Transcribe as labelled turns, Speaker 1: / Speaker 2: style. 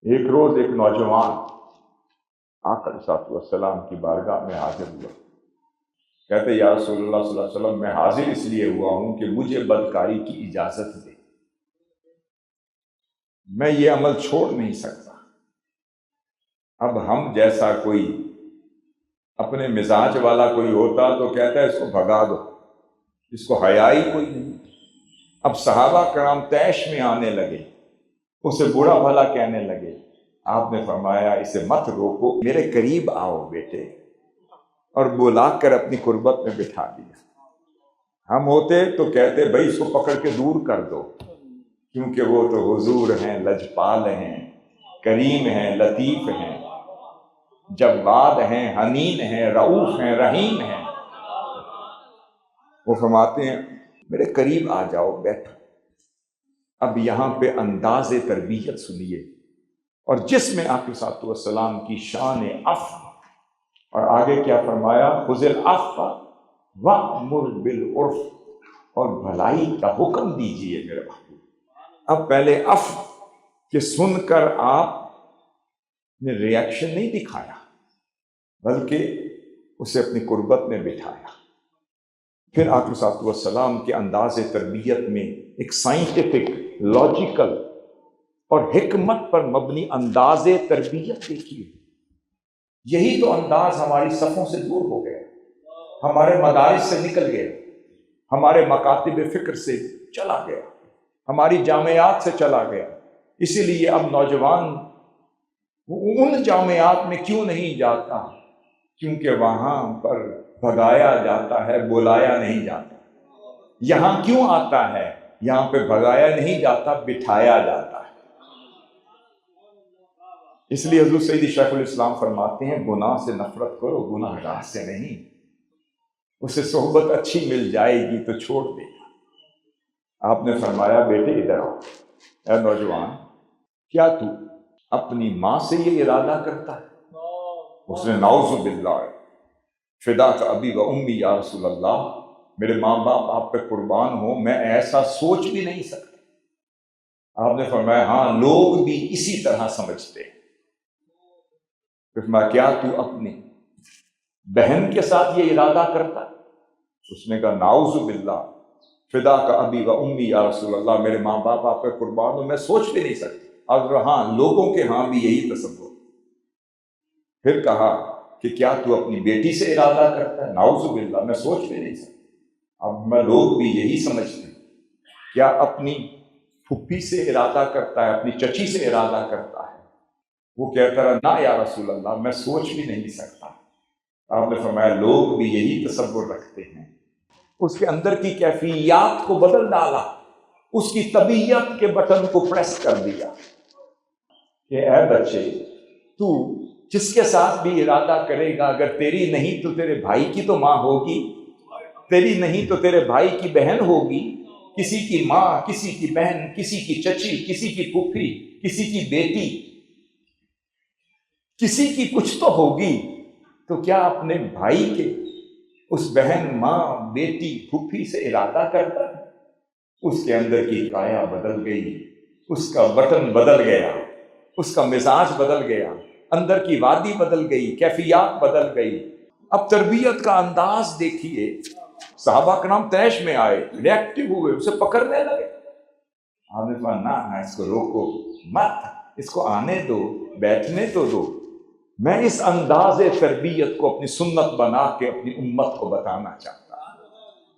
Speaker 1: ایک روز ایک نوجوان آقا علیہ الصلوۃ والسلام کی بارگاہ میں حاضر ہوا. کہتے یا رسول اللہ صلی اللہ علیہ وسلم، میں حاضر اس لیے ہوا ہوں کہ مجھے بدکاری کی اجازت دے، میں یہ عمل چھوڑ نہیں سکتا. اب ہم جیسا کوئی اپنے مزاج والا کوئی ہوتا تو کہتا ہے اس کو بھگا دو، اس کو حیا ہی کوئی نہیں. اب صحابہ کرام طیش میں آنے لگے، اسے برا بھلا کہنے لگے. آپ نے فرمایا اسے مت روکو، میرے قریب آؤ بیٹے، اور بلا کر اپنی قربت میں بٹھا دیا. ہم ہوتے تو کہتے بھائی اس کو پکڑ کے دور کر دو، کیونکہ وہ تو حضور ہیں، لجپال ہیں، کریم ہیں، لطیف ہیں، جواد ہیں، حنین ہیں، رؤوف ہیں، رحیم ہیں. وہ فرماتے ہیں میرے قریب آ جاؤ، بیٹھو. اب یہاں پہ انداز تربیت سنیے، اور جس میں آپ علیہ الصلوۃ والسلام کی شان عفو، اور آگے کیا فرمایا، خذ العفو وامر بالعرف، اور بھلائی کا حکم دیجئے میرے محبوب. اب پہلے عفو کہ سن کر آپ نے ریاکشن نہیں دکھایا، بلکہ اسے اپنی قربت میں بٹھایا. پھر آپ علیہ الصلوۃ والسلام کے انداز تربیت میں ایک سائنٹیفک، لاجیکل اور حکمت پر مبنی انداز تربیت دیکھیے. یہی تو انداز ہماری صفوں سے دور ہو گیا، ہمارے مدارس سے نکل گیا، ہمارے مکاتب فکر سے چلا گیا، ہماری جامعات سے چلا گیا. اسی لیے اب نوجوان ان جامعات میں کیوں نہیں جاتا؟ کیونکہ وہاں پر بھگایا جاتا ہے، بلایا نہیں جاتا. یہاں کیوں آتا ہے؟ یہاں پہ بھگایا نہیں جاتا، بٹھایا جاتا ہے. اس لیے حضور سیدی شیخ الاسلام فرماتے ہیں گناہ سے نفرت کرو، گناہ گار سے نہیں. اسے صحبت اچھی مل جائے گی تو چھوڑ دے گا. آپ نے فرمایا بیٹے ادھر آؤ، اے نوجوان، کیا تو اپنی ماں سے یہ ارادہ کرتا ہے؟ اس نے نعوذ باللہ، فداک ابی و امی یا رسول اللہ، میرے ماں باپ آپ پہ قربان ہو، میں ایسا سوچ بھی نہیں سکتا. آپ نے فرمایا ہاں لوگ بھی اسی طرح سمجھتے ہیں. فرمایا کیا تو اپنی بہن کے ساتھ یہ ارادہ کرتا؟ اس نے کہا نعوذ باللہ، فداک ابی و امی یا رسول اللہ، میرے ماں باپ آپ پہ قربان ہو، میں سوچ بھی نہیں سکتا. اور ہاں لوگوں کے ہاں بھی یہی تصور. پھر کہا کہ کیا تو اپنی بیٹی سے ارادہ کرتا ہے؟ نعوذ باللہ، میں سوچ بھی نہیں سکتا. اب میں لوگ بھی یہی سمجھتے ہیں. کیا اپنی پھپھی سے ارادہ کرتا ہے، اپنی چچی سے ارادہ کرتا ہے؟ وہ کہتا رہا نہ یا رسول اللہ، میں سوچ بھی نہیں سکتا. آپ نے فرمایا لوگ بھی یہی تصور رکھتے ہیں. اس کے اندر کی کیفیات کو بدل ڈالا، اس کی طبیعت کے بٹن کو پریس کر دیا کہ اے بچے، تو جس کے ساتھ بھی ارادہ کرے گا، اگر تیری نہیں تو تیرے بھائی کی تو ماں ہوگی، تیری نہیں تو تیرے بھائی کی بہن ہوگی، کسی کی ماں، کسی کی بہن، کسی کی چچی، کسی کی پھوپھی، کسی کی بیٹی، کسی کی کچھ تو ہوگی. تو کیا اپنے بھائی کے اس بہن، ماں، بیٹی، پھوپھی سے ارادہ کرتا ہے؟ اس کے اندر کی کایا بدل گئی، اس کا بٹن بدل گیا، اس کا مزاج بدل گیا، اندر کی وادی بدل گئی، کیفیات بدل گئی. اب تربیت کا انداز دیکھیے. صحابہ کرام طیش میں آئے، ریئیکٹو ہوئے، اسے پکڑنے لگے. آپ نے کہا نہ، اس کو روکو مت، اس کو آنے دو، بیٹھنے تو دو. میں اس انداز تربیت کو اپنی سنت بنا کے اپنی امت کو بتانا چاہتا ہوں.